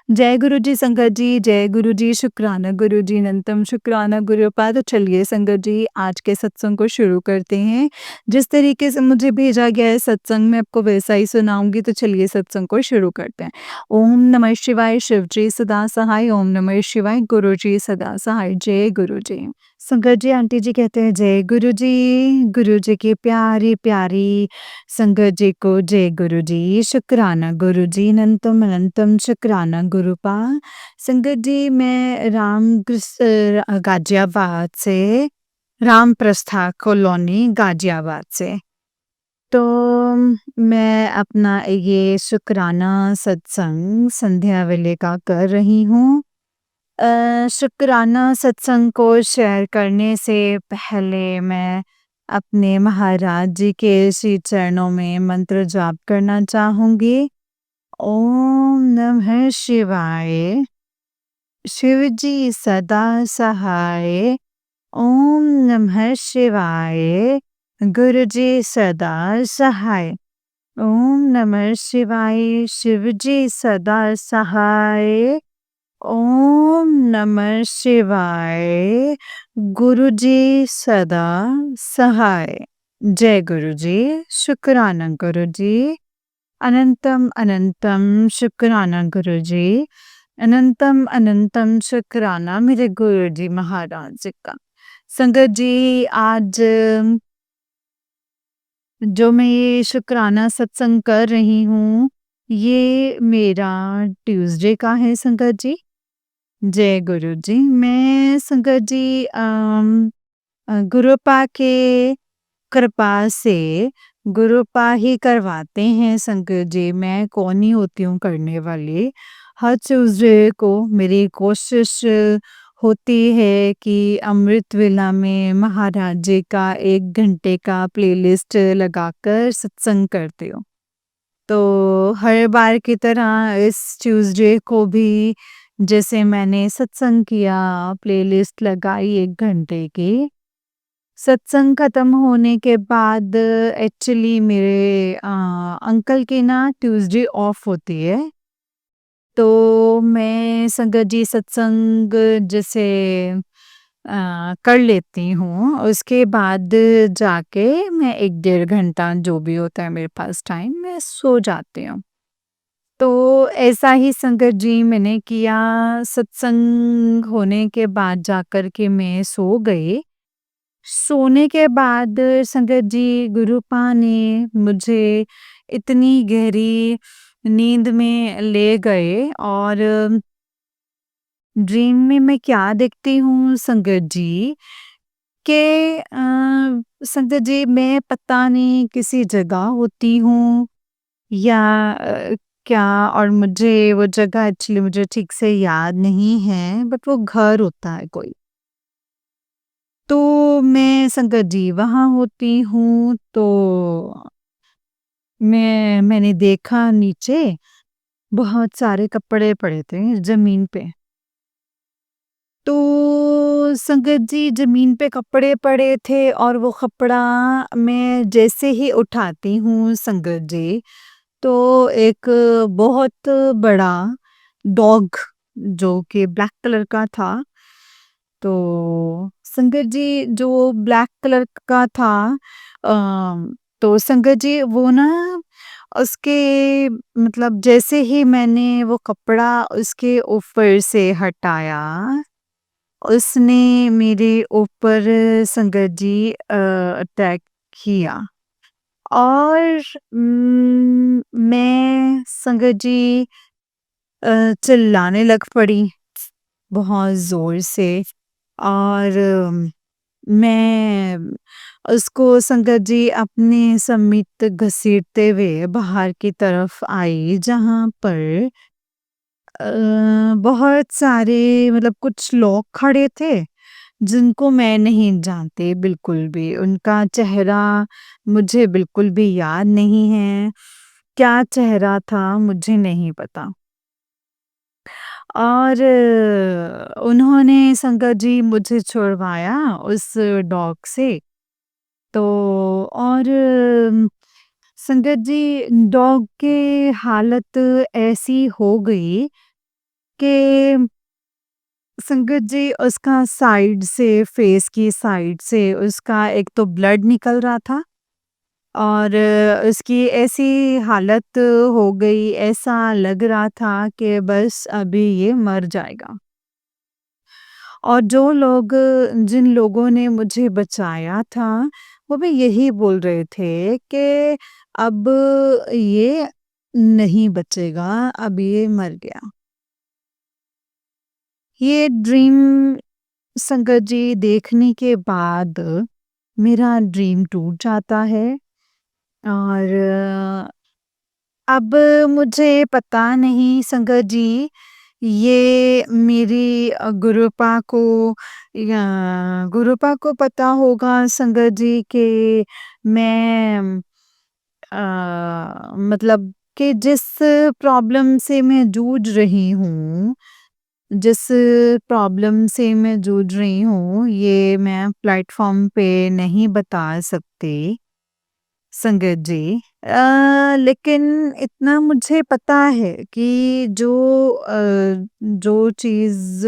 जय गुरु जी संगत जी, जय गुरु जी, शुक्राना गुरु जी, अनंतम शुक्राना गुरुपाद। तो चलिए संगत जी, आज के सत्संग को शुरू करते हैं। जिस तरीके से मुझे भेजा गया है सत्संग, मैं आपको वैसा ही सुनाऊँगी, तो चलिए सत्संग को शुरू करते हैं। ओम नमः शिवाय, शिव जी सदा सहाय, ओम नमः शिवाय, गुरु जी सदा सहाय, जय गुरु जी। संगत जी, आंटी जी कहते हैं जय गुरु जी की प्यारी-प्यारी संगत जी को जय गुरु जी, शुक्राना गुरु जी, अनंतम अनंतम शुक्राना गुरुपाल। संगत जी, मैं गाजियाबाद से, रामप्रस्था कॉलोनी गाजियाबाद से। तो मैं अपना ये शुक्राना सत्संग संध्या वेले का कर रही हूँ। शुक्राना सत्संग को शेयर करने से पहले मैं अपने महाराज जी के श्री चरणों में मंत्र जाप करना चाहूँगी। ओम नमः शिवाय, शिव जी सदा सहाय। ओम नमः शिवाय, गुरु जी सदा सहाय। ओम नमः शिवाय, शिव जी सदा सहाय। ओम नमः शिवाय, गुरु जी सदा सहाय। जय गुरु जी, शुक्राना गुरु जी, अनंतम अनंतम शुक्राना गुरु जी, अनंतम अनंतम शुक्राना मेरे गुरु जी महाराज जी का। संगत जी, आज जो मैं ये शुक्राना सत्संग कर रही हूँ, ये मेरा ट्यूसडे का है संगत जी। जय गुरु जी। मैं संगत जी गुरुपा के कृपा से गुरुपा ही करवाते हैं संगत जी। मैं कौन ही होती हूँ करने वाली। हर ट्यूसडे को मेरी कोशिश होती है कि अमृत वेला में महाराज जी का 1 घंटे का प्लेलिस्ट लगाकर सत्संग करती हूँ। तो हर बार की तरह इस ट्यूसडे को भी जैसे मैंने सत्संग किया, प्लेलिस्ट लगाई 1 घंटे की। सत्संग खत्म होने के बाद एक्चुअली मेरे अंकल की ना ट्यूसडे ऑफ होती है। तो मैं संगत जी सत्संग जैसे कर लेती हूँ। उसके बाद जाके मैं 1 डेढ़ घंटा जो भी होता है मेरे पास टाइम, मैं सो जाती हूँ। तो ऐसा ही संगत जी मैंने किया, सत्संग होने के बाद जाकर के मैं सो गई। सोने के बाद संगत जी गुरुपा ने मुझे इतनी गहरी नींद में ले गए और ड्रीम में मैं क्या देखती हूँ संगत जी के संगत जी मैं पता नहीं किसी जगह होती हूँ या क्या, और मुझे वो जगह एक्चुअली मुझे ठीक से याद नहीं है, बट वो घर होता है कोई। तो मैं संगत जी वहाँ होती हूँ, तो मैंने देखा नीचे बहुत सारे कपड़े पड़े थे ज़मीन पे। तो संगत जी ज़मीन पे कपड़े पड़े थे और वो कपड़ा मैं जैसे ही उठाती हूँ संगत जी, तो एक बहुत बड़ा डॉग जो कि ब्लैक कलर का था। तो संगत जी जो ब्लैक कलर का था, तो संगत जी वो ना उसके मतलब जैसे ही मैंने वो कपड़ा उसके ऊपर से हटाया, उसने मेरे ऊपर संगत जी अटैक किया और मैं संगत जी चिल्लाने लग पड़ी बहुत ज़ोर से और मैं उसको संगत जी अपने समीप घसीटते हुए बाहर की तरफ आई, जहाँ पर बहुत सारे मतलब कुछ लोग खड़े थे, जिनको मैं नहीं जानती बिल्कुल भी। उनका चेहरा मुझे बिल्कुल भी याद नहीं है, क्या चेहरा था मुझे नहीं पता। और उन्होंने संगत जी मुझे छुड़वाया उस डॉग से। तो और संगत जी डॉग की हालत ऐसी हो गई कि संगत जी उसका साइड से, फेस की साइड से उसका एक तो ब्लड निकल रहा था और उसकी ऐसी हालत हो गई, ऐसा लग रहा था कि बस अभी ये मर जाएगा। और जो लोग जिन लोगों ने मुझे बचाया था, वो भी यही बोल रहे थे कि अब ये नहीं बचेगा, अब ये मर गया। ये ड्रीम संगत जी देखने के बाद मेरा ड्रीम टूट जाता है और अब मुझे पता नहीं संगत जी ये मेरी गुरुपा को पता होगा संगत जी कि मैं मतलब कि जिस प्रॉब्लम से मैं जूझ रही हूँ, जिस प्रॉब्लम से मैं जूझ रही हूँ, ये मैं प्लेटफ़ॉर्म पे नहीं बता सकती संगत जी। लेकिन इतना मुझे पता है कि जो चीज़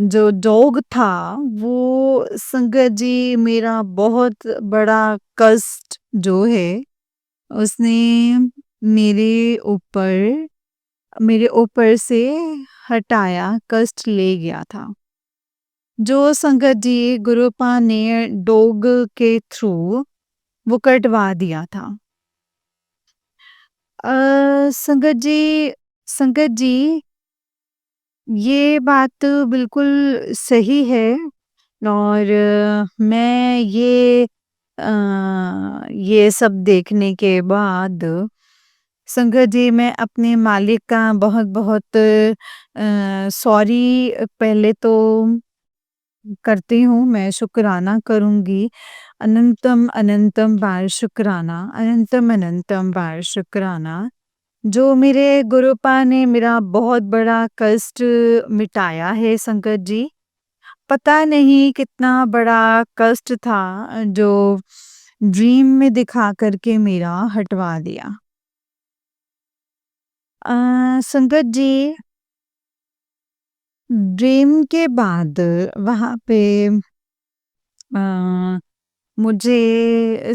जो डॉग था, वो संगत जी मेरा बहुत बड़ा कष्ट जो है, उसने मेरे ऊपर मेरे ऊपर से हटाया, कष्ट ले गया था। जो संगत जी गुरुपा ने डॉग के थ्रू वो कटवा दिया था। संगत जी ये बात बिल्कुल सही है और ये सब देखने के बाद संगत जी मैं अपने मालिक का बहुत-बहुत सॉरी पहले तो करती हूँ, मैं शुक्राना करूँगी। अनंतम अनंतम बार शुक्राना, अनंतम अनंतम बार शुक्राना। जो मेरे गुरुपा ने मेरा बहुत बड़ा कष्ट मिटाया है संकट जी। पता नहीं कितना बड़ा कष्ट था जो ड्रीम में दिखा कर के मेरा हटवा दिया। संकट जी ड्रीम के बाद वहाँ पे अ, मुझे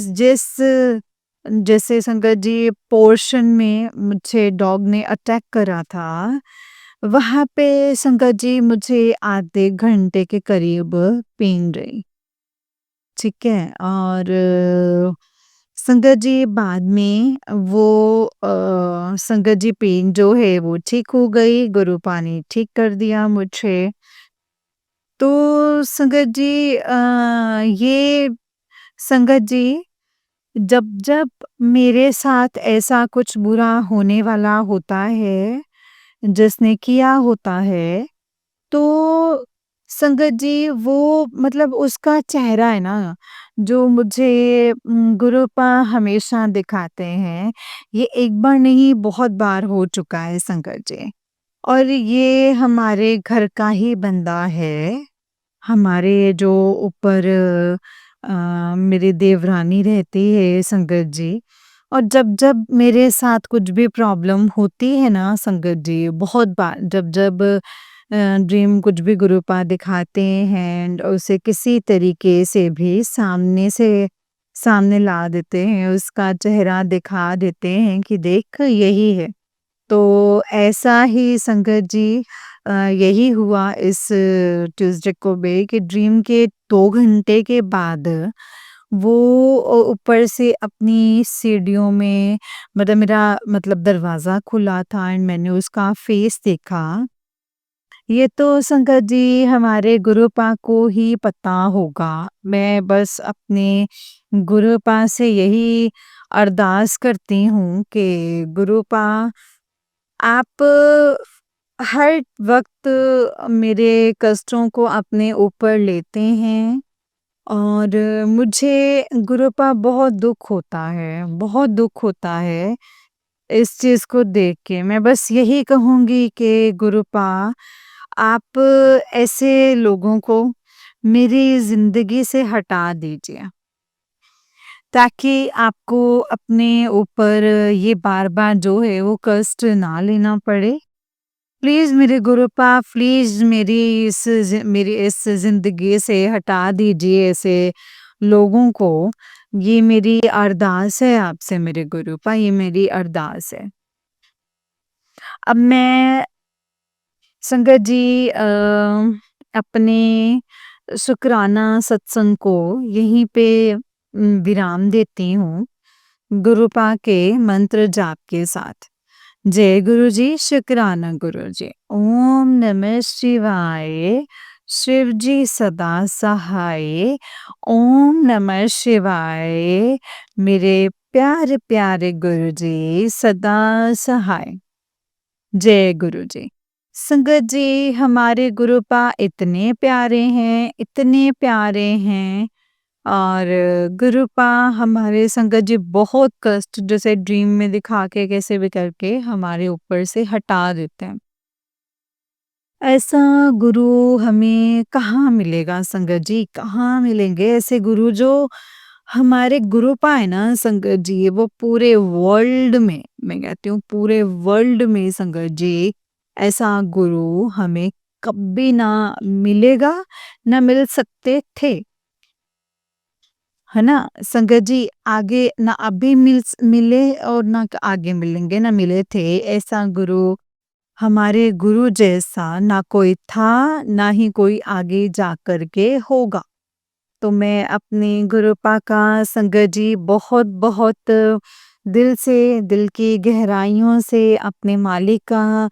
जैसे संकट जी पोर्शन में मुझे डॉग ने अटैक करा था, वहाँ पे संकट जी मुझे आधे घंटे के करीब पेन रही, ठीक है? और संकट जी बाद में संकट जी पेन जो है वो ठीक हो गई, गुरु पानी ठीक कर दिया मुझे। तो संकट जी ये संगत जी जब मेरे साथ ऐसा कुछ बुरा होने वाला होता है, जिसने किया होता है, तो संगत जी वो मतलब उसका चेहरा है ना, जो मुझे गुरुपा हमेशा दिखाते हैं, ये एक बार नहीं बहुत बार हो चुका है संगत जी। और ये हमारे घर का ही बंदा है। हमारे जो ऊपर मेरी देवरानी रहती है संगत जी और जब-जब मेरे साथ कुछ भी प्रॉब्लम होती है ना संगत जी, बहुत बार जब-जब ड्रीम कुछ भी गुरुपा दिखाते हैं और उसे किसी तरीके से भी सामने ला देते हैं, उसका चेहरा दिखा देते हैं कि देख यही है। तो ऐसा ही संगत जी यही हुआ इस ट्यूसडे को बे कि ड्रीम के 2 घंटे के बाद वो ऊपर से अपनी सीढ़ियों में मतलब मेरा मतलब दरवाज़ा खुला था एंड मैंने उसका फेस देखा। ये तो संगत जी हमारे गुरुपा को ही पता होगा। मैं बस अपने गुरुपा से यही अरदास करती हूँ कि गुरुपा आप हर वक़्त मेरे कष्टों को अपने ऊपर लेते हैं और मुझे गुरुपा बहुत दुःख होता है, बहुत दुःख होता है इस चीज़ को देख के। मैं बस यही कहूँगी कि गुरुपा आप ऐसे लोगों को मेरी ज़िंदगी से हटा दीजिए। ताकि आपको अपने ऊपर ये बार-बार जो है वो कष्ट ना लेना पड़े प्लीज़ मेरे गुरुपा प्लीज़ मेरी इस ज़िंदगी से हटा दीजिए ऐसे लोगों को। ये मेरी अरदास है आपसे मेरे गुरुपा, ये मेरी अरदास है। अब मैं संगत जी अपने शुक्राना सत्संग को यहीं पे विराम देती हूँ, गुरुपा के मंत्र जाप के साथ। जय गुरु जी, शुक्राना गुरु जी। ओम नमः शिवाय, शिव जी सदा सहाय। ओम नमः शिवाय, मेरे प्यारे प्यारे गुरु जी सदा सहाय। जय गुरु जी। संगत जी हमारे गुरुपा इतने प्यारे हैं, इतने प्यारे हैं और गुरुपा हमारे संगत जी बहुत कष्ट जैसे ड्रीम में दिखा के कैसे भी करके हमारे ऊपर से हटा देते हैं। ऐसा गुरु हमें कहाँ मिलेगा संगत जी, कहाँ मिलेंगे ऐसे गुरु जो हमारे गुरुपा है ना संगत जी, वो पूरे वर्ल्ड में, मैं कहती हूँ पूरे वर्ल्ड में संगत जी, ऐसा गुरु हमें कभी ना मिलेगा, ना मिल सकते थे। है ना? संगत जी आगे ना अभी मिले और ना आगे मिलेंगे, ना मिले थे। ऐसा गुरु हमारे गुरु जैसा ना कोई था, ना ही कोई आगे जा कर के होगा। तो मैं अपनी गुरुपा का संगत जी बहुत-बहुत दिल से, दिल की गहराइयों से अपने मालिक का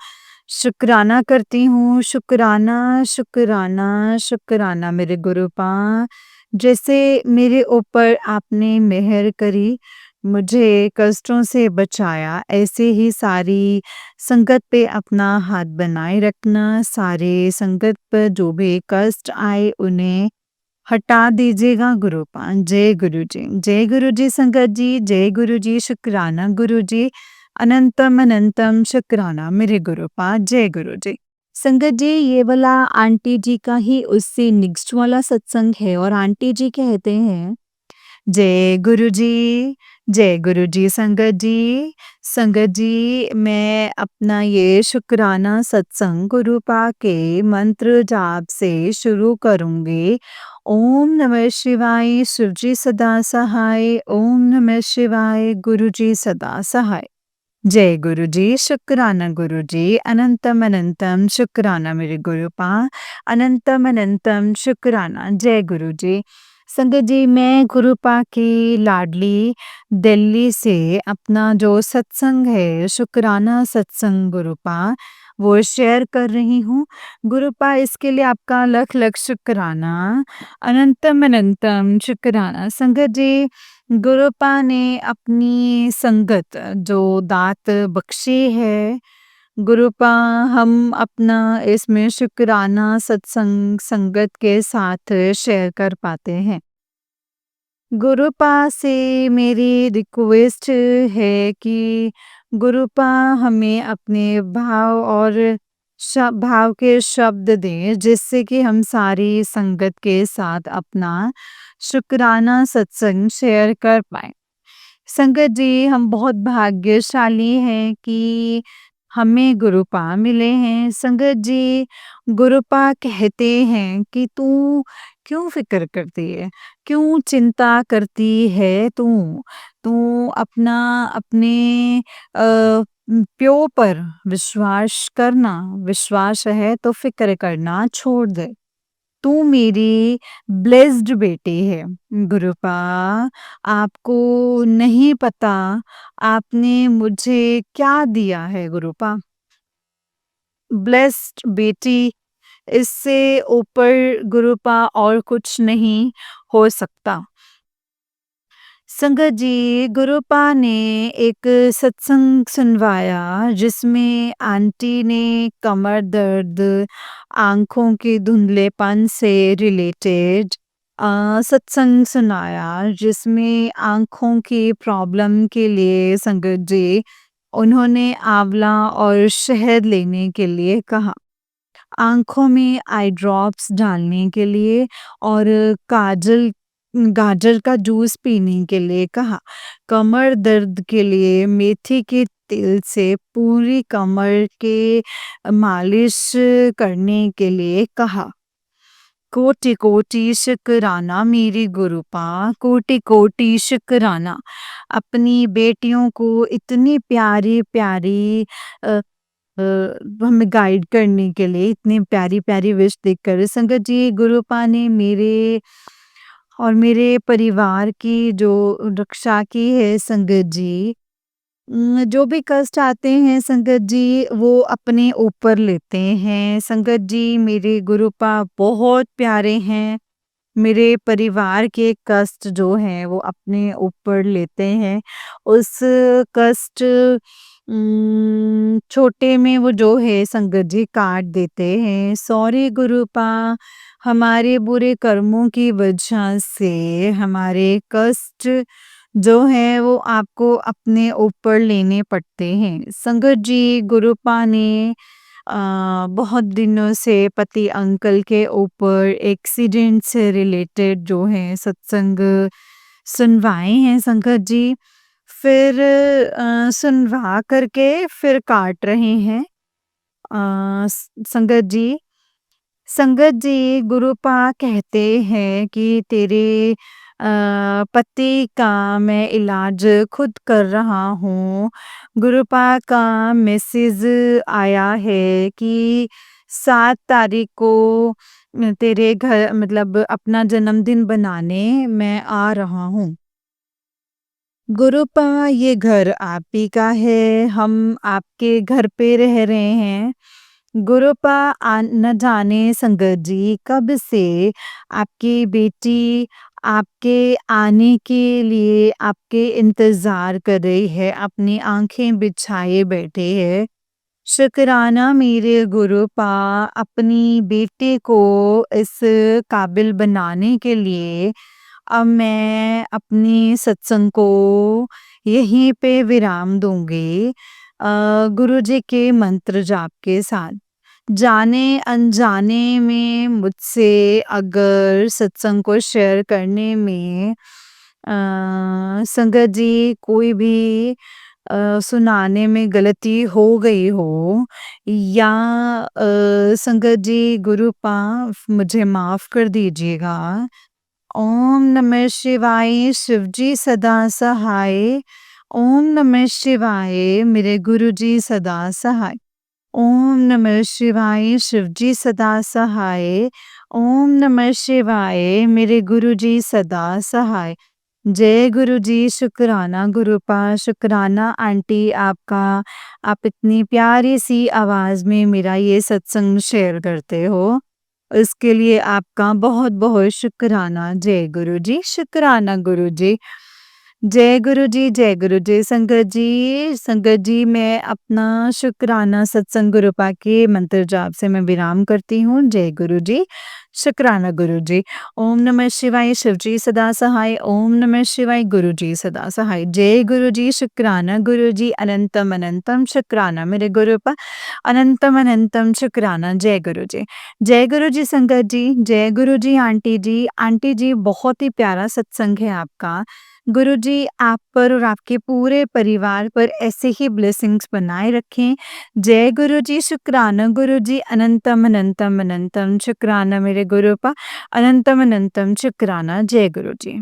शुक्राना करती हूँ। शुक्राना, शुक्राना, शुक्राना मेरे गुरुपा। जैसे मेरे ऊपर आपने मेहर करी, मुझे कष्टों से बचाया, ऐसे ही सारी संगत पे अपना हाथ बनाए रखना, सारे संगत पर जो भी कष्ट आए उन्हें हटा दीजिएगा गुरुपा। जय गुरु जी। जय गुरु जी संगत जी, जय गुरु जी, शुक्राना गुरु जी। अनंतम अनंतम शुक्राना मेरे गुरुपा। जय गुरु जी। संगत जी ये वाला आंटी जी का ही उससे नेक्स्ट वाला सत्संग है और आंटी जी कहते हैं जय गुरु जी, जय गुरु जी संगत जी। संगत जी मैं अपना ये शुक्राना सत्संग गुरुपा के मंत्र जाप से शुरू करूँगी। ओम नमः शिवाय, शिव जी सदा सहाय। ओम नमः शिवाय, गुरु जी सदा सहाय। जय गुरु जी, शुक्राना गुरु जी, अनंतम अनंतम शुक्राना मेरे गुरुपा, अनंतम अनंतम शुक्राना। जय गुरु जी। संगत जी मैं गुरुपा की लाडली दिल्ली से अपना जो सत्संग है, शुक्राना सत्संग गुरुपा, वो शेयर कर रही हूँ। गुरुपा इसके लिए आपका लख लख शुक्राना, अनंतम अनंतम शुक्राना। संगत जी गुरुपा ने अपनी संगत जो दात बख्शी है, गुरुपा हम अपना इसमें शुक्राना सत्संग संगत के साथ शेयर कर पाते हैं। गुरुपा से मेरी रिक्वेस्ट है कि गुरुपा हमें अपने भाव और भाव के शब्द दें जिससे कि हम सारी संगत के साथ अपना शुक्राना सत्संग शेयर कर पाएँ। संगत जी हम बहुत भाग्यशाली हैं कि हमें गुरुपा मिले हैं। संगत जी गुरुपा कहते हैं कि तू क्यों फ़िक्र करती है? क्यों चिंता करती है तू? तू अपना अपने प्यो पर विश्वास करना, विश्वास है तो फ़िक्र करना छोड़ दे। तू मेरी ब्लेस्ड बेटी है। गुरुपा आपको नहीं पता आपने मुझे क्या दिया है गुरुपा। ब्लेस्ड बेटी इससे ऊपर गुरुपा और कुछ नहीं हो सकता। संगत जी गुरुपा ने एक सत्संग सुनवाया जिसमें आंटी ने कमर दर्द, आँखों के धुंधलेपन से रिलेटेड सत्संग सुनाया जिसमें आँखों की प्रॉब्लम के लिए संगत जी उन्होंने आंवला और शहद लेने के लिए कहा। आँखों में आई ड्रॉप्स डालने के लिए और गाजर का जूस पीने के लिए कहा। कमर दर्द के लिए मेथी के तेल से पूरी कमर के मालिश करने के लिए कहा। कोटि कोटि शुक्राना मेरी गुरुपा, कोटि कोटि शुक्राना। अपनी बेटियों को इतनी प्यारी प्यारी अ, हमें गाइड करने के लिए इतनी प्यारी प्यारी विश देकर संगत जी गुरुपा ने मेरे और मेरे परिवार की जो रक्षा की है संगत जी। जो भी कष्ट आते हैं संगत जी वो अपने ऊपर लेते हैं संगत जी। मेरे गुरुपा बहुत प्यारे हैं। मेरे परिवार के कष्ट जो हैं वो अपने ऊपर लेते हैं। उस कष्ट छोटे में वो जो है संगत जी काट देते हैं। सॉरी गुरुपा, हमारे बुरे कर्मों की वजह से हमारे कष्ट जो है वो आपको अपने ऊपर लेने पड़ते हैं। संगत जी गुरुपा ने बहुत दिनों से पति अंकल के ऊपर एक्सीडेंट से रिलेटेड जो है सत्संग सुनवाए हैं संगत जी। फिर सुनवा करके फिर काट रहे हैं संगत जी। संगत जी गुरुपा कहते हैं कि तेरे पति का मैं इलाज खुद कर रहा हूँ। गुरुपा का मैसेज आया है कि 7 तारीख को तेरे घर मतलब अपना जन्मदिन बनाने मैं आ रहा हूँ। गुरुपा ये घर आप ही का है, हम आपके घर पे रह रहे हैं। गुरुपा न जाने संगत जी कब से आपकी बेटी आपके आने के लिए आपके इंतजार कर रही है, अपनी आंखें बिछाए बैठे है। शुक्राना मेरे गुरुपा अपनी बेटे को इस काबिल बनाने के लिए अब मैं अपनी सत्संग को यहीं पे विराम दूंगी गुरुजी के मंत्र जाप के साथ। जाने अनजाने में मुझसे अगर सत्संग को शेयर करने में संगत जी कोई भी सुनाने में गलती हो गई हो या संगत जी गुरुपा मुझे माफ कर दीजिएगा। ओम नमः शिवाय शिवजी सदा सहाय। ओम नमः शिवाय मेरे गुरुजी सदा सहाय। ओम नमः शिवाय शिवजी सदा सहाय। ओम नमः शिवाय मेरे गुरुजी सदा सहाय। जय गुरुजी शुक्राना गुरुपा, शुक्राना आंटी आपका। आप इतनी प्यारी सी आवाज में मेरा ये सत्संग शेयर करते हो, इसके लिए आपका बहुत बहुत शुक्राना। जय गुरुजी, शुक्राना गुरुजी। जय गुरुजी, जय गुरुजी। संगत जी मैं अपना शुक्राना सत्संग गुरुपा के मंत्र जाप से मैं विराम करती हूँ। जय गुरुजी, शुक्राना गुरुजी। ओम नमः शिवाय शिवजी सदा सहाय। ओम नमः शिवाय गुरुजी सदा सहाय। जय गुरुजी, शुक्राना गुरुजी। अनंतम अनंतम शुक्राना मेरे गुरुपा। अनंतम अनंतम शुक्राना। जय गुरुजी। जय गुरुजी संगत जी। जय गुरुजी आंटी जी। आंटी जी बहुत ही प्यारा सत्संग है आपका। गुरुजी आप पर और आपके पूरे परिवार पर ऐसे ही ब्लेसिंग्स बनाए रखें। जय गुरुजी, शुक्राना गुरुजी। अनंतम अनंतम अनंतम शुक्राना मेरे गुरुपा। अनंतम अनंतम शुक्राना। जय गुरुजी।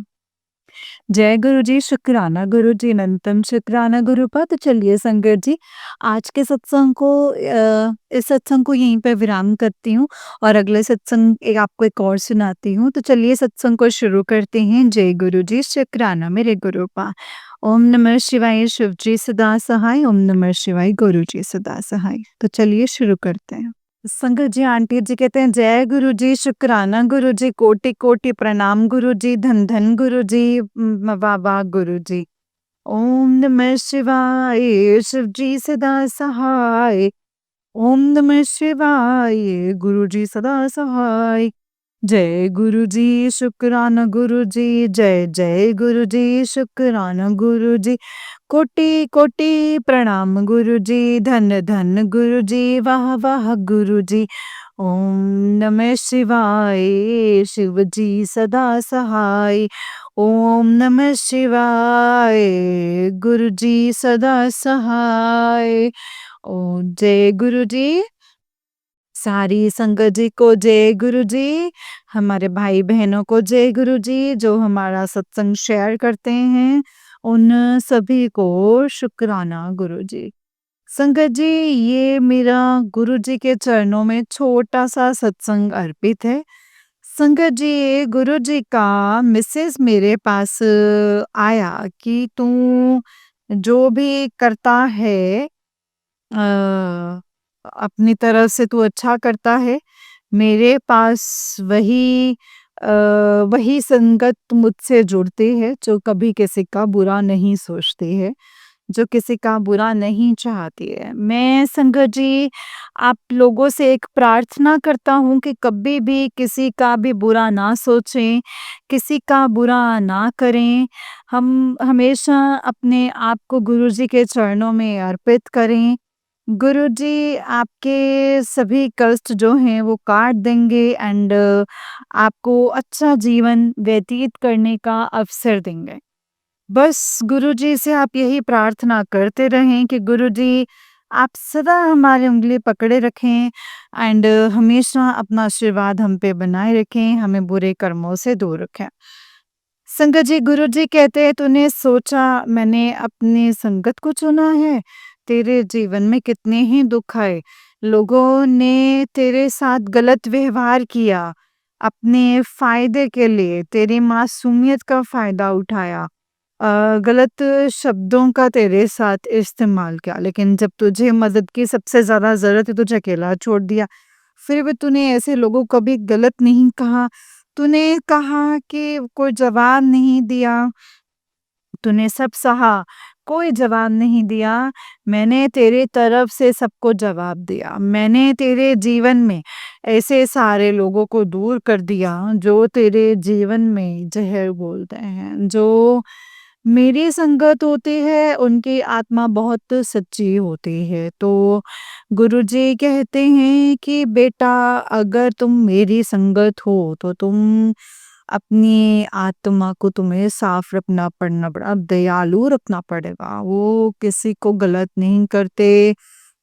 जय गुरुजी, शुक्राना गुरुजी। अनंतम शुक्राना गुरुपा। तो चलिए संगत जी आज के सत्संग को इस सत्संग को यहीं पे विराम करती हूँ और अगले सत्संग आपको एक और सुनाती हूँ। तो चलिए सत्संग को शुरू करते हैं। जय गुरुजी, शुक्राना मेरे गुरुपा। ओम नमः शिवाय शिवजी सदा सहाय। ओम नमः शिवाय गुरुजी सदा सहाय। तो चलिए शुरू करते हैं। संगत जी आंटी जी कहते हैं जय गुरु जी, शुक्राना गुरु जी, कोटि कोटि प्रणाम गुरु जी, धन धन गुरु जी, वाह वाह गुरु जी। ओम नमः शिवाय शिव जी सदा सहाय। ओम नमः शिवाय गुरु जी सदा सहाय। जय गुरु जी, शुक्राना गुरु जी। जय जय गुरु जी, शुक्राना गुरु जी। कोटि कोटि प्रणाम गुरु जी, धन धन गुरु जी, वाह वाह गुरु जी। ओम नमः शिवाय शिव जी सदा सहाय। ओम नमः शिवाय गुरु जी सदा सहाय। ओम जय गुरु जी। सारी संगत जी को जय गुरु जी। हमारे भाई बहनों को जय गुरु जी जो हमारा सत्संग शेयर करते हैं उन सभी को शुक्राना गुरु जी। संगत जी ये मेरा गुरु जी के चरणों में छोटा सा सत्संग अर्पित है। संगत जी गुरु जी का मिसेस मेरे पास आया कि तू जो भी करता है अपनी तरफ से तू अच्छा करता है। मेरे पास वही अ, वही संगत मुझसे जुड़ती है जो कभी किसी का बुरा नहीं सोचती है, जो किसी का बुरा नहीं चाहती है। मैं संगत जी आप लोगों से एक प्रार्थना करता हूँ कि कभी भी किसी का भी बुरा ना सोचें, किसी का बुरा ना करें। हम हमेशा अपने आप को गुरु जी के चरणों में अर्पित करें। गुरुजी आपके सभी कष्ट जो हैं वो काट देंगे एंड आपको अच्छा जीवन व्यतीत करने का अवसर देंगे। बस गुरुजी से आप यही प्रार्थना करते रहें कि गुरुजी आप सदा हमारी उँगली पकड़े रखें एंड हमेशा अपना आशीर्वाद हम पे बनाए रखें, हमें बुरे कर्मों से दूर रखें। संगत जी गुरुजी कहते हैं तूने सोचा मैंने अपनी संगत को चुना है, तेरे जीवन में कितने ही दुख आए, लोगों ने तेरे साथ गलत व्यवहार किया, अपने फ़ायदे के लिए तेरी मासूमियत का फ़ायदा उठाया, गलत शब्दों का तेरे साथ इस्तेमाल किया, लेकिन जब तुझे मदद की सबसे ज़्यादा ज़रूरत है तुझे अकेला छोड़ दिया। फिर भी तूने ऐसे लोगों को कभी गलत नहीं कहा, तूने कहा कि कोई जवाब नहीं दिया, तूने सब सहा, कोई जवाब नहीं दिया, मैंने तेरे तरफ से सबको जवाब दिया। मैंने तेरे जीवन में ऐसे सारे लोगों को दूर कर दिया जो तेरे जीवन में ज़हर बोलते हैं, जो मेरी संगत होती है उनकी आत्मा बहुत सच्ची होती है। तो गुरुजी कहते हैं कि बेटा अगर तुम मेरी संगत हो तो तुम अपनी आत्मा को तुम्हें साफ रखना पड़ना पड़ा दयालु रखना पड़ेगा। वो किसी को गलत नहीं करते,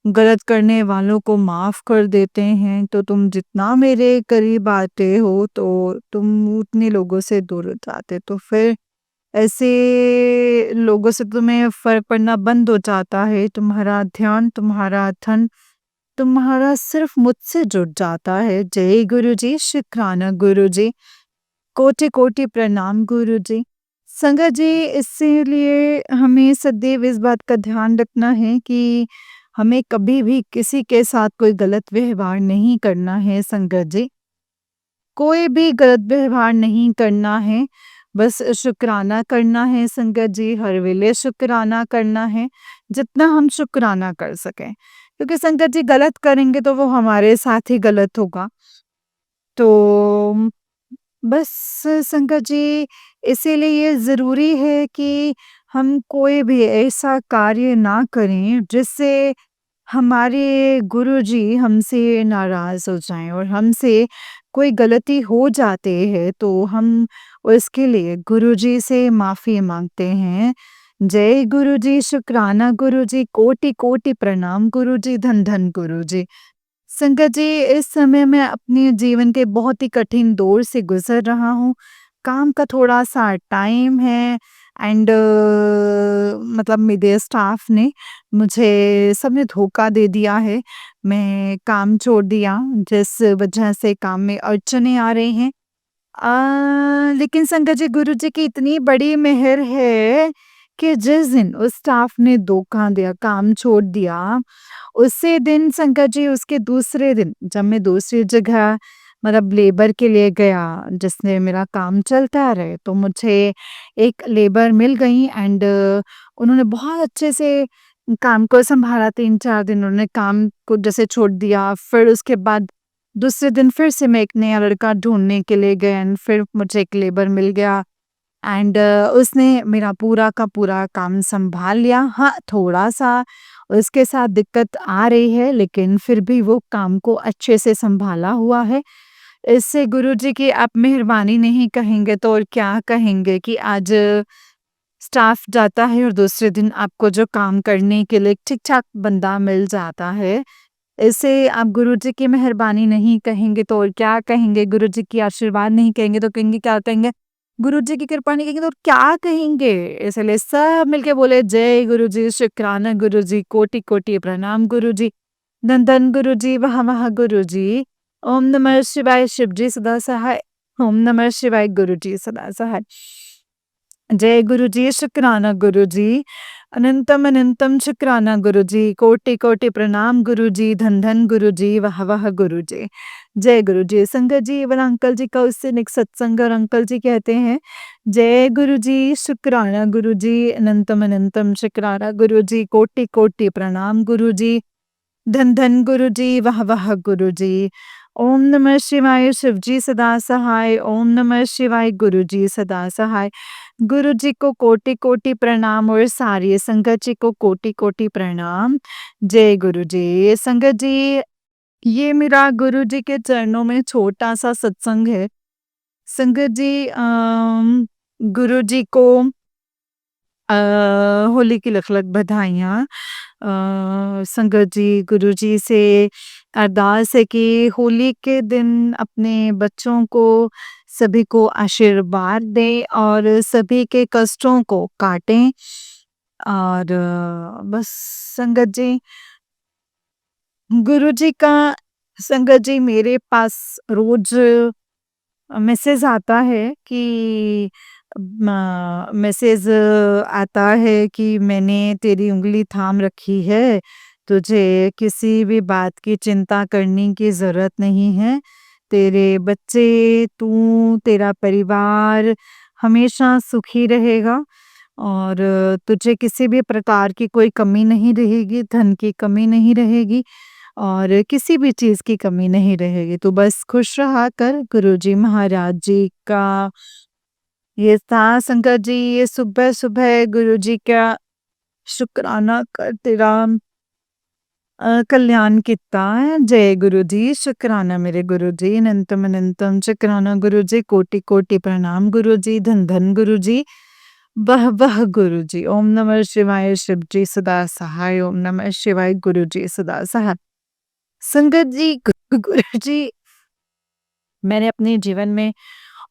गलत करने वालों को माफ कर देते हैं। तो तुम जितना मेरे करीब आते हो तो तुम उतने लोगों से दूर हो जाते। तो फिर ऐसे लोगों से तुम्हें फ़र्क पड़ना बंद हो जाता है। तुम्हारा ध्यान, तुम्हारा धन, तुम्हारा सिर्फ़ मुझसे जुड़ जाता है। जय गुरुजी, शुक्राना गुरुजी, कोटि-कोटि प्रणाम गुरुजी। संगत जी इसीलिए हमें सदैव इस बात का ध्यान रखना है कि हमें कभी भी किसी के साथ कोई गलत व्यवहार नहीं करना है संगत जी। कोई भी गलत व्यवहार नहीं करना है, बस शुक्राना करना है संगत जी, हर वेले शुक्राना करना है, जितना हम शुक्राना कर सकें। क्योंकि संगत जी गलत करेंगे तो वो हमारे साथ ही गलत होगा। तो बस संगत जी इसीलिए ये ज़रूरी है कि हम कोई भी ऐसा कार्य ना करें जिससे हमारे गुरुजी हमसे नाराज़ हो जाएँ और हमसे कोई गलती हो जाती है तो हम उसके लिए गुरुजी से माफ़ी माँगते हैं। जय गुरुजी, शुक्राना गुरुजी, कोटि-कोटि प्रणाम गुरुजी, धन-धन गुरुजी। संगत जी इस समय मैं अपने जीवन के बहुत ही कठिन दौर से गुज़र रहा हूँ। काम का थोड़ा-सा टाइम है एंड मतलब मेरे स्टाफ ने मुझे सबने धोखा दे दिया है। मैं काम छोड़ दिया जिस वजह से काम में अड़चनें आ रही हैं। लेकिन संगत जी गुरुजी की इतनी बड़ी मेहर है कि जिस दिन उस स्टाफ ने धोखा दिया, काम छोड़ दिया, उसी दिन संगत जी उसके दूसरे दिन जब मैं दूसरी जगह मतलब लेबर के लिए गया जिसमें मेरा काम चलता रहे तो मुझे एक लेबर मिल गई एंड उन्होंने बहुत अच्छे से काम को संभाला 3-4 दिन उन्होंने काम को जैसे छोड़ दिया फिर उसके बाद दूसरे दिन फिर से मैं एक नया लड़का ढूंढने के लिए गया एंड फिर मुझे एक लेबर मिल गया एंड उसने मेरा पूरा का पूरा काम संभाल लिया। हाँ, थोड़ा-सा उसके साथ दिक्कत आ रही है, लेकिन फिर भी वो काम को अच्छे से सँभाला हुआ है। इससे गुरुजी की आप मेहरबानी नहीं कहेंगे तो और क्या कहेंगे कि आज स्टाफ जाता है और दूसरे दिन आपको जो काम करने के लिए ठीक-ठाक बंदा मिल जाता है। इसे आप गुरुजी की मेहरबानी नहीं कहेंगे तो और क्या कहेंगे? गुरुजी की आशीर्वाद नहीं कहेंगे तो कहेंगे क्या कहेंगे? गुरुजी की कृपा नहीं कहेंगे तो और क्या कहेंगे? इसलिए सब मिलके बोले जय गुरुजी, शुक्राना गुरुजी, कोटि-कोटि प्रणाम गुरुजी, धन-धन गुरुजी, वाह-वाह गुरुजी, ओम नमः शिवाय शिवजी सदा सहाय, ओम नमः शिवाय गुरुजी सदा सहाय। जय गुरुजी, शुक्राना गुरुजी, अनंतम अनंतम शुक्राना गुरुजी, कोटि कोटि प्रणाम गुरुजी, धन धन गुरुजी, वाह वाह गुरुजी। जय गुरुजी। संगत जी वन अंकल जी का उससे एक सत्संग और अंकल जी कहते हैं जय गुरुजी, शुक्राना गुरुजी, अनंतम अनंतम शुक्राना गुरुजी, कोटि कोटि प्रणाम गुरुजी, धन धन गुरुजी, वाह वाह गुरुजी। ओम नमः शिवाय शिवजी सदा सहाय, ओम नमः शिवाय गुरुजी सदा सहाय। गुरुजी को कोटि कोटि प्रणाम और सारी संगत जी को कोटि कोटि प्रणाम। जय गुरुजी। संगत जी, ये मेरा गुरुजी के चरणों में छोटा सा सत्संग है। संगत जी, गुरुजी को अ, होली की लख लख बधाइयाँ। संगत जी, गुरुजी से अरदास है कि होली के दिन अपने बच्चों को सभी को आशीर्वाद दें और सभी के कष्टों को काटें। और बस संगत जी, गुरुजी का संगत जी मेरे पास रोज मैसेज आता है कि मैसेज आता है कि मैंने तेरी उंगली थाम रखी है, तुझे किसी भी बात की चिंता करने की ज़रूरत नहीं है। तेरे बच्चे, तू, तेरा परिवार हमेशा सुखी रहेगा और तुझे किसी भी प्रकार की कोई कमी नहीं रहेगी, धन की कमी नहीं रहेगी और किसी भी चीज़ की कमी नहीं रहेगी। तू बस खुश रहा कर। गुरुजी महाराज जी का ये था संगत जी, ये सुबह-सुबह गुरुजी का शुक्राना कर तेरा कल्याण किता है। जय गुरुजी, शुक्राना मेरे गुरुजी, अनंतम अनंतम शुक्राना गुरुजी, कोटि-कोटि प्रणाम गुरुजी, धन-धन गुरुजी, वाह-वाह गुरुजी। ओम नमः शिवाय शिवजी सदा सहाय, ओम नमः शिवाय गुरुजी सदा सहाय। संगत जी, गुरुजी, मैंने अपने जीवन में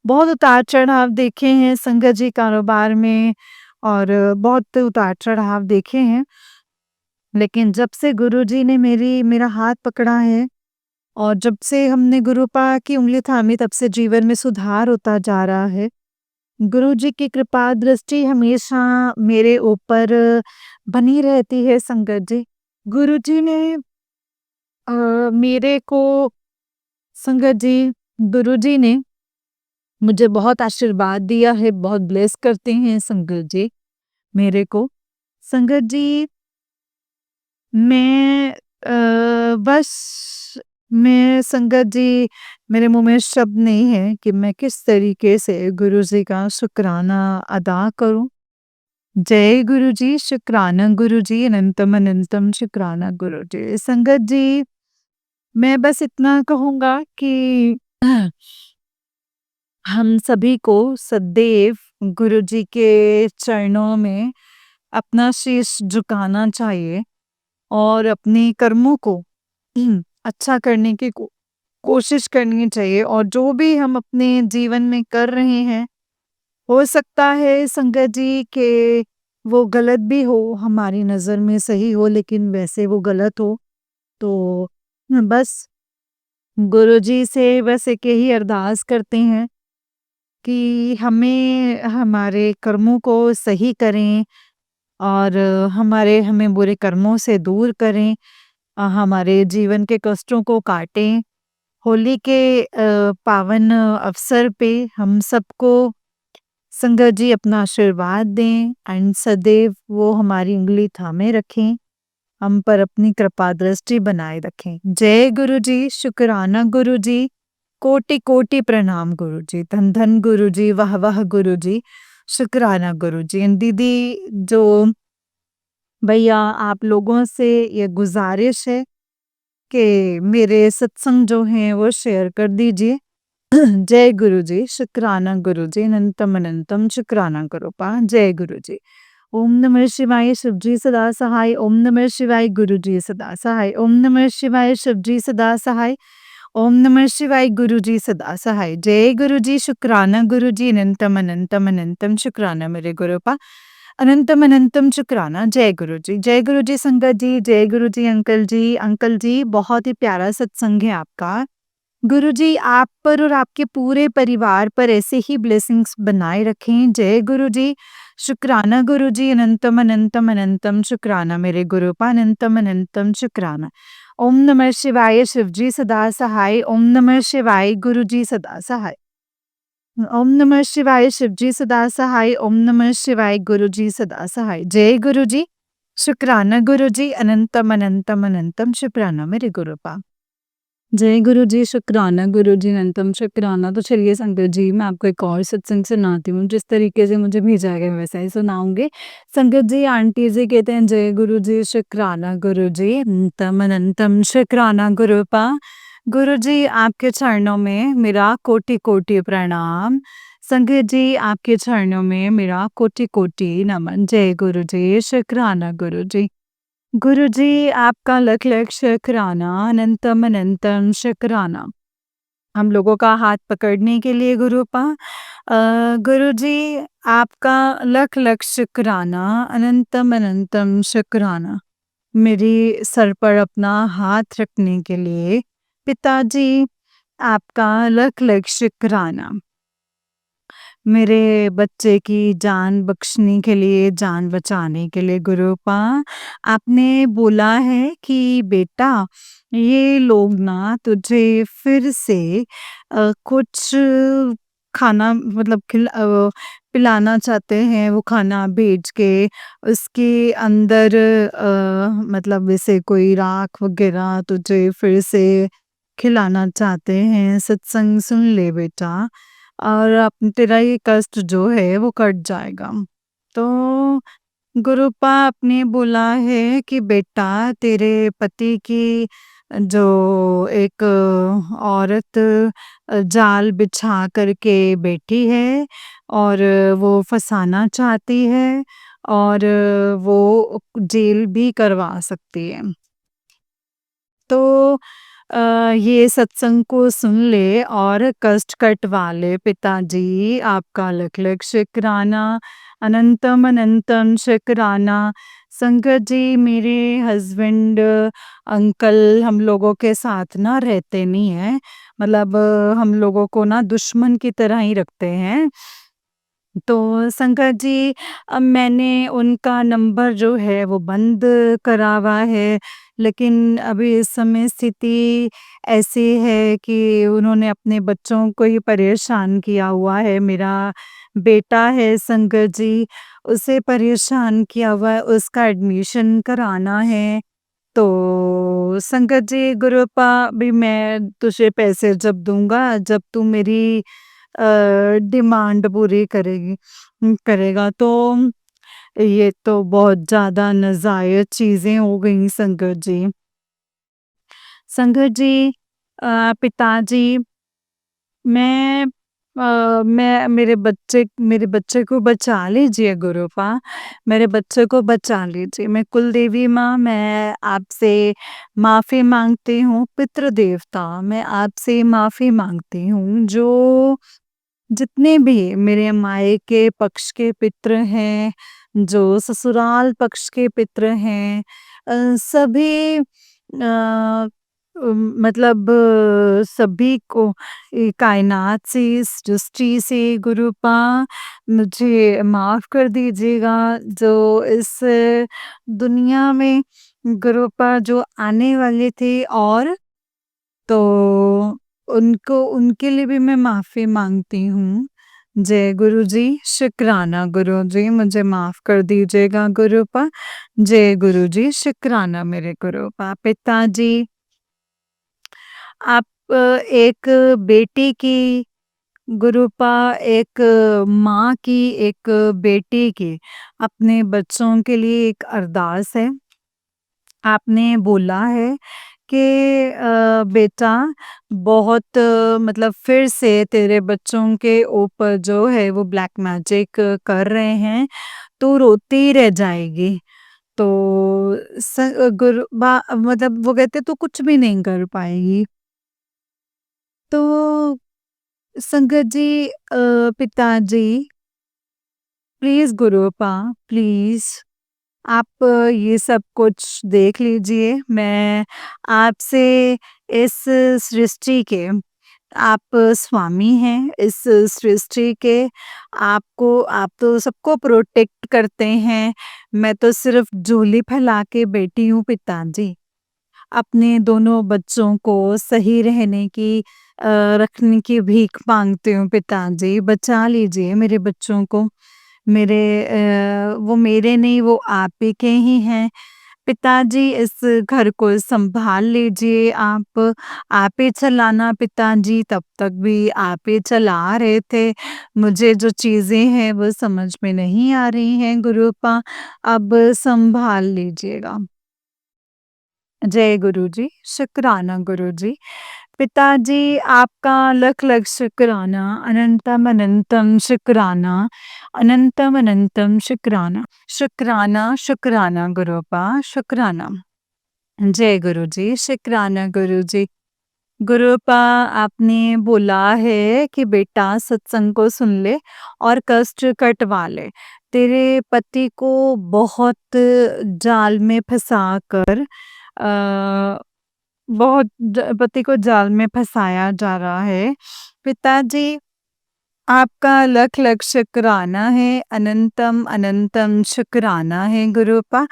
बहुत उतार-चढ़ाव देखे हैं संगत जी कारोबार में और बहुत उतार-चढ़ाव देखे हैं। लेकिन जब से गुरुजी ने मेरा हाथ पकड़ा है और जब से हमने गुरुपा की उँगली थामी तब से जीवन में सुधार होता जा रहा है। गुरुजी की कृपा दृष्टि हमेशा मेरे ऊपर बनी रहती है संगत जी। गुरुजी ने मेरे को संगत जी, गुरुजी ने मुझे बहुत आशीर्वाद दिया है, बहुत ब्लेस करते हैं संगत जी मेरे को। संगत जी, मैं बस मैं संगत जी, मेरे मुँह में शब्द नहीं है कि मैं किस तरीके से गुरुजी का शुक्राना अदा करूँ। जय गुरुजी, शुक्राना गुरुजी, अनंतम अनंतम शुक्राना गुरुजी। संगत जी, मैं बस इतना कहूँगा कि हम सभी को सदैव गुरुजी के चरणों में अपना शीश झुकाना चाहिए और अपने कर्मों को अच्छा करने की कोशिश करनी चाहिए और जो भी हम अपने जीवन में कर रहे हैं, हो सकता है संगत जी कि वो गलत भी हो, हमारी नज़र में सही हो लेकिन वैसे वो गलत हो। तो बस गुरुजी से बस एक यही अरदास करते हैं कि हमें हमारे कर्मों को सही करें और हमें बुरे कर्मों से दूर करें, हमारे जीवन के कष्टों को काटें। होली के पावन अवसर पे हम सबको संगत जी अपना आशीर्वाद दें एंड सदैव वो हमारी उँगली थामे रखें, हम पर अपनी कृपा दृष्टि बनाए रखें। जय गुरुजी, शुक्राना गुरुजी, कोटि-कोटि प्रणाम गुरुजी, धन-धन गुरुजी, वाह-वाह गुरुजी, शुक्राना गुरुजी। एंड दीदी जो भैया आप लोगों से ये गुज़ारिश है कि मेरे सत्संग जो हैं वो शेयर कर दीजिए। जय गुरु जी, शुक्राना गुरु जी, अनंतम अनंतम शुक्राना करूपा, जय गुरु जी। ओम नमः शिवाय शिव जी सदा सहाय, ओम नमः शिवाय गुरु जी सदा सहाय, ओम नमः शिवाय शिव जी सदा सहाय, ओम नमः शिवाय गुरु जी सदा सहाय। जय गुरु जी, शुक्राना गुरु जी, अनंतम अनंतम अनंतम शुक्राना मेरे गुरुपा, अनंतम अनंतम शुक्राना। जय गुरु जी संगत जी, जय गुरु जी अंकल जी। अंकल जी बहुत ही प्यारा सत्संग है आपका। गुरुजी आप पर और आपके पूरे परिवार पर ऐसे ही ब्लेसिंग्स बनाए रखें। जय गुरु जी, शुक्राना गुरु जी, अनंतम अनंतम अनंतम शुक्राना मेरे गुरुपा, अनंतम अनंतम शुक्राना। ओम नमः शिवाय शिव जी सदा सहाय, ओम नमः शिवाय गुरु जी सदा सहाय, ओम नमः शिवाय शिव जी सदा सहाय, ओम नमः शिवाय गुरु जी सदा सहाय। जय गुरु जी, शुक्राना गुरु जी, अनंतम अनंतम अनंतम शुक्राना मेरे गुरुपा। जय गुरु जी, शुक्राना गुरु जी, अनंतम शुक्राना। तो चलिए संगत जी, मैं आपको एक और सत्संग सुनाती हूँ, जिस तरीके से मुझे भेजा गया वैसा ही सुनाऊँगी। संगत जी, आंटी जी कहते हैं जय गुरु जी, शुक्राना गुरु जी, अनंतम अनंतम शुक्राना गुरुपा। गुरु जी, आपके चरणों में मेरा कोटि-कोटि प्रणाम। संगत जी, आपके चरणों में मेरा कोटि-कोटि नमन। जय गुरु जी, शुक्राना गुरु जी। गुरुजी आपका लख लख शुक्राना, अनंतम अनंतम शुक्राना। हम लोगों का हाथ पकड़ने के लिए गुरुपा। गुरुजी आपका लख लख शुक्राना, अनंतम अनंतम शुक्राना। मेरी सर पर अपना हाथ रखने के लिए पिताजी आपका लख लख शुक्राना। मेरे बच्चे की जान बख्शने के लिए, जान बचाने के लिए गुरुपा, आपने बोला है कि बेटा ये लोग ना तुझे फिर से कुछ खाना मतलब पिलाना चाहते हैं, वो खाना भेज के उसके अंदर मतलब जैसे कोई राख वगैरह तुझे फिर से खिलाना चाहते हैं। सत्संग सुन ले बेटा और तेरा ये कष्ट जो है वो कट जाएगा। तो गुरुपा आपने बोला है कि बेटा तेरे पति की जो एक औरत जाल बिछा करके बैठी है और वो फंसाना चाहती है और वो जेल भी करवा सकती है। तो ये सत्संग को सुन ले और कष्ट कटवा ले पिताजी, आपका लख लख शुक्राना, अनंतम अनंतम शुक्राना। संगत जी मेरे हस्बैंड अंकल हम लोगों के साथ ना रहते नहीं हैं, मतलब हम लोगों को ना दुश्मन की तरह ही रखते हैं। तो संगत जी अब मैंने उनका नंबर जो है वो बंद करा हुआ है, लेकिन अभी इस समय स्थिति ऐसी है कि उन्होंने अपने बच्चों को ही परेशान किया हुआ है। मेरा बेटा है संगत जी, उसे परेशान किया हुआ है, उसका एडमिशन कराना है। तो संगत जी गुरुपा भी मैं तुझे पैसे जब दूँगा जब तू मेरी डिमांड पूरी करेगा। तो ये तो बहुत ज़्यादा नाजायज़ चीज़ें हो गई संगत जी। संगत जी पिताजी मैं मेरे बच्चे को बचा लीजिए गुरुपा, मेरे बच्चे को बचा लीजिए। मैं कुलदेवी माँ मैं आपसे माफ़ी माँगती हूँ, पितृ देवता मैं आपसे माफ़ी माँगती हूँ, जो जितने भी मेरे मायके पक्ष के पितृ हैं, जो ससुराल पक्ष के पितृ हैं, सभी मतलब सभी को कायनात से इस सृष्टि से गुरुपा मुझे माफ़ कर दीजिएगा, जो इस दुनिया में गुरुपा जो आने वाले थे और तो उनको उनके लिए भी मैं माफ़ी माँगती हूँ। जय गुरु जी, शुक्राना गुरु जी, मुझे माफ़ कर दीजिएगा गुरुपा। जय गुरु जी, शुक्राना मेरे गुरुपा। पिताजी आप एक बेटी की गुरुपा एक माँ की, एक बेटी की, अपने बच्चों के लिए एक अरदास है। आपने बोला है कि बेटा बहुत मतलब फिर से तेरे बच्चों के ऊपर जो है वो ब्लैक मैजिक कर रहे हैं, तू रोती रह जाएगी। तो गुरु मतलब वो कहते तू कुछ भी नहीं कर पाएगी। तो संगत जी, पिताजी, प्लीज गुरुपा, प्लीज आप ये सब कुछ देख लीजिए। मैं आपसे इस सृष्टि के, आप स्वामी हैं इस सृष्टि के, आपको आप तो सबको प्रोटेक्ट करते हैं, मैं तो सिर्फ झोली फैला के बैठी हूँ पिताजी। अपने दोनों बच्चों को सही रहने की रखने की भीख माँगती हूँ पिताजी, बचा लीजिए मेरे बच्चों को। मेरे वो मेरे नहीं, वो आप ही के ही हैं। पिताजी इस घर को सँभाल लीजिए आप ही चलाना पिताजी, तब तक भी आप ही चला रहे थे। मुझे जो चीज़ें हैं वो समझ में नहीं आ रही हैं गुरुपा, अब सँभाल लीजिएगा। जय गुरुजी, शुक्राना गुरुजी। पिताजी आपका लख लख शुक्राना, अनंतम अनंतम शुक्राना, अनंतम अनंतम शुक्राना। शुक्राना शुक्राना गुरुपा, शुक्राना। जय गुरुजी, शुक्राना गुरुजी। गुरुपा आपने बोला है कि बेटा सत्संग को सुन ले और कष्ट कटवा ले। तेरे पति को बहुत जाल में फंसाकर अ, बहुत पति को जाल में फंसाया जा रहा है। पिताजी आपका लख लख शुक्राना है, अनंतम अनंतम शुक्राना है गुरुपा,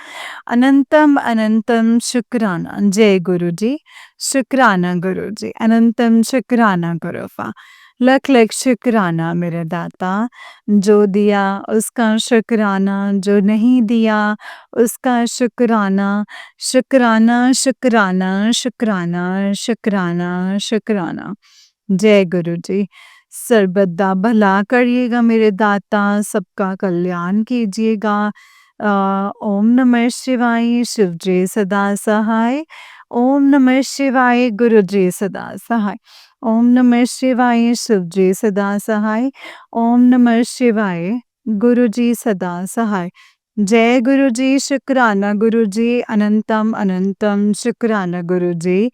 अनंतम अनंतम शुक्राना। जय गुरु जी, शुक्राना गुरु जी, अनंतम शुक्राना गुरुपा। लख लख शुक्राना मेरे दाता, जो दिया उसका शुक्राना, जो नहीं दिया उसका शुक्राना, शुक्राना शुक्राना शुक्राना शुक्राना शुक्राना। जय गुरु जी, सर्वदा भला करिएगा मेरे दाता, सबका कल्याण कीजिएगा। ओम नमः शिवाय, शिव जी सदा सहाय। ओम नमः शिवाय, गुरु जी सदा सहाय। ओम नमः शिवाय, शिव जी सदा सहाय। ओम नमः शिवाय, गुरु जी सदा सहाय। जय गुरु जी, शुक्राना गुरु जी, अनंतम अनंतम शुक्राना गुरु जी।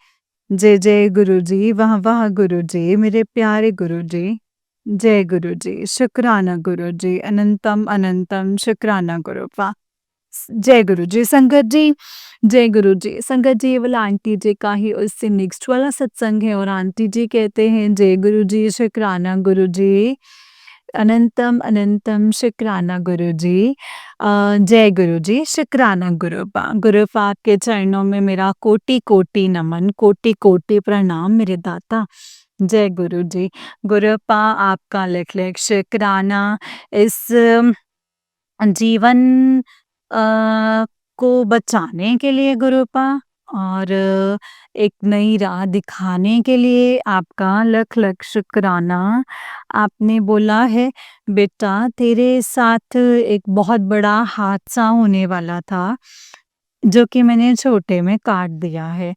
जय जय गुरु जी, वाह वाह गुरु जी, मेरे प्यारे गुरु जी। जय गुरु जी, शुक्राना गुरु जी, अनंतम अनंतम शुक्राना गुरु पा। जय गुरु जी, संगत जी, जय गुरु जी। संगत जी, ये वाला आंटी जी का ही उससे नेक्स्ट वाला सत्संग है और आंटी जी कहते हैं जय गुरु जी, शुक्राना गुरु जी, अनंतम अनंतम शुक्राना गुरु जी। जय गुरु जी, शुक्राना गुरुपा। गुरुपा के चरणों में मेरा कोटि कोटि नमन, कोटि कोटि प्रणाम मेरे दाता। जय गुरु जी। गुरुपा आपका लख लख शुक्राना, इस जीवन को बचाने के लिए गुरुपा, और एक नई राह दिखाने के लिए आपका लख लख शुक्राना। आपने बोला है बेटा तेरे साथ एक बहुत बड़ा हादसा होने वाला था, जो कि मैंने छोटे में काट दिया है।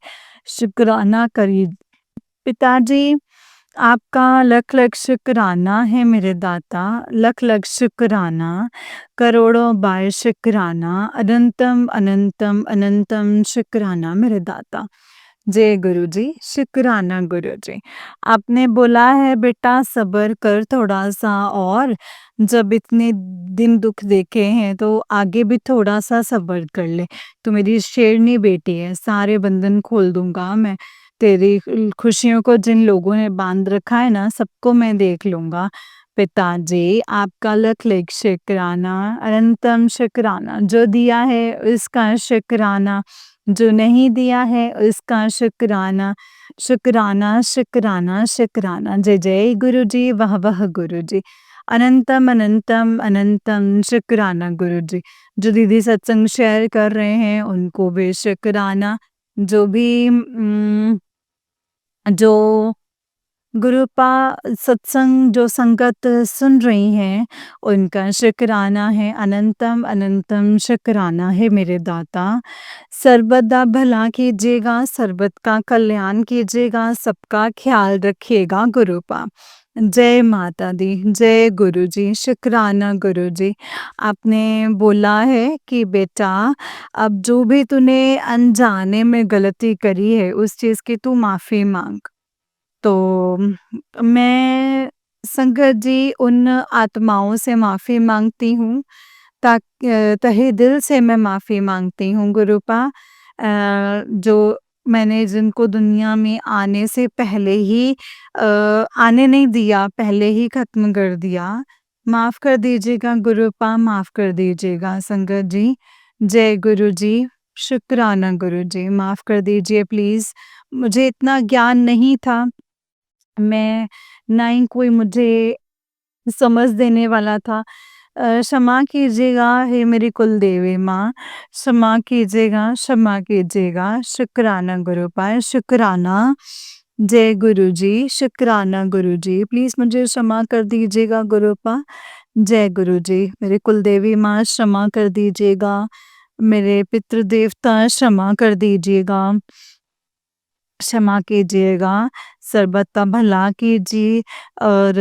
शुक्राना करी पिताजी, आपका लख लख शुक्राना है मेरे दाता, लख लख शुक्राना, करोड़ों बार शुक्राना, अनंतम अनंतम अनंतम शुक्राना मेरे दाता। जय गुरु जी, शुक्राना गुरु जी। आपने बोला है बेटा सब्र कर थोड़ा सा, और जब इतने दिन दुख देखे हैं तो आगे भी थोड़ा सा सब्र कर ले। तू मेरी शेरनी बेटी है, सारे बंधन खोल दूंगा मैं। तेरी खुशियों को जिन लोगों ने बांध रखा है ना, सबको मैं देख लूंगा। पिताजी आपका लख लख शुक्राना, अनंतम शुक्राना। जो दिया है उसका शुक्राना, जो नहीं दिया है उसका शुक्राना, शुक्राना शुक्राना शुक्राना। जय जय गुरु जी, वाह वाह गुरु जी, अनंतम अनंतम अनंतम शुक्राना गुरु जी। जो दीदी सत्संग शेयर कर रहे हैं उनको भी शुक्राना। जो भी जो गुरुपा सत्संग जो संगत सुन रही हैं, उनका शुक्राना है, अनंतम अनंतम शुक्राना है मेरे दाता। सर्वदा भला कीजिएगा, सर्वत का कल्याण कीजिएगा, सबका ख्याल रखिएगा गुरुपा। जय माता दी, जय गुरुजी, शुक्राना गुरुजी। आपने बोला है कि बेटा अब जो भी तूने अनजाने में गलती करी है, उस चीज़ की तू माफ़ी माँग। तो मैं संगत जी उन आत्माओं से माफ़ी माँगती हूँ, तहे दिल से मैं माफ़ी माँगती हूँ गुरुपा, जो मैंने जिनको दुनिया में आने से पहले ही आने नहीं दिया, पहले ही ख़त्म कर दिया। माफ़ कर दीजिएगा गुरुपा, माफ़ कर दीजिएगा संगत जी। जय गुरुजी, शुक्राना गुरुजी, माफ़ कर दीजिए प्लीज़। मुझे इतना ज्ञान नहीं था, मैं ना ही कोई मुझे समझ देने वाला था। क्षमा कीजिएगा हे मेरी कुलदेवी माँ, क्षमा कीजिएगा। शुक्राना गुरुपाल, शुक्राना। जय गुरुजी, शुक्राना गुरुजी। प्लीज़ मुझे क्षमा कर दीजिएगा गुरुपा। जय गुरुजी, मेरे कुलदेवी माँ क्षमा कर दीजिएगा, मेरे पितृदेवता क्षमा कर दीजिएगा। क्षमा कीजिएगा, सर्बत का भला कीजिए और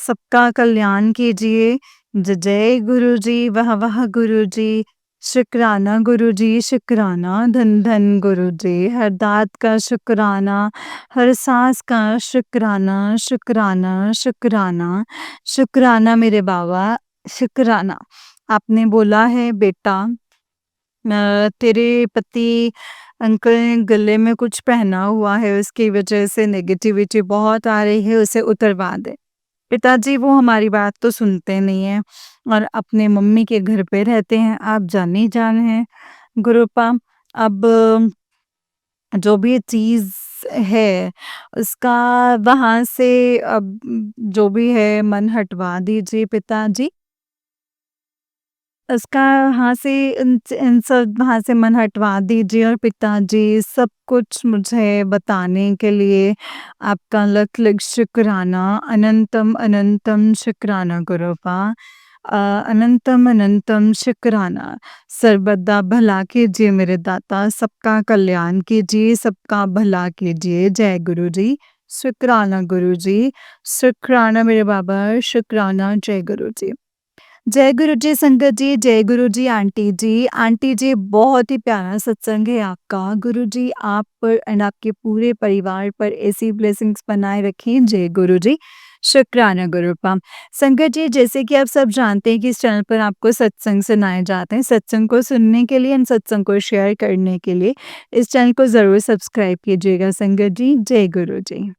सबका कल्याण कीजिए। जय गुरुजी, वाह वाह गुरुजी, शुक्राना गुरुजी, शुक्राना, धन धन गुरुजी, हर दात का शुक्राना, हर सांस का शुक्राना, शुक्राना, शुक्राना, शुक्राना मेरे बाबा, शुक्राना। आपने बोला है बेटा तेरे पति अंकल ने गले में कुछ पहना हुआ है, उसकी वजह से नेगेटिविटी बहुत आ रही है, उसे उतरवा दे। पिताजी वो हमारी बात तो सुनते नहीं हैं और अपने मम्मी के घर पे रहते हैं, आप जान ही जान हैं गुरुपा। अब जो भी चीज़ है उसका वहाँ से अब जो भी है मन हटवा दीजिए पिताजी। उसका वहाँ से इन सब वहाँ से मन हटवा दीजिए और पिताजी सब कुछ मुझे बताने के लिए आपका लख लख शुक्राना, अनंतम अनंतम शुक्राना गुरुपा। अनंतम अनंतम शुक्राना। सर्वदा भला कीजिए मेरे दाता, सबका कल्याण कीजिए, सबका भला कीजिए। जय गुरुजी, शुक्राना गुरुजी, शुक्राना मेरे बाबा, शुक्राना। जय गुरुजी। जय गुरु जी संगत जी, जय गुरु जी आंटी जी। आंटी जी बहुत ही प्यारा सत्संग है आपका। गुरु जी आप पर एंड आपके पूरे परिवार पर ऐसी ब्लेसिंग्स बनाए रखें। जय गुरु जी, शुक्राना गुरुपा। संगत जी जैसे कि आप सब जानते हैं कि इस चैनल पर आपको सत्संग सुनाए जाते हैं। सत्संग को सुनने के लिए एंड सत्संग को शेयर करने के लिए इस चैनल को ज़रूर सब्सक्राइब कीजिएगा संगत जी। जय गुरु जी।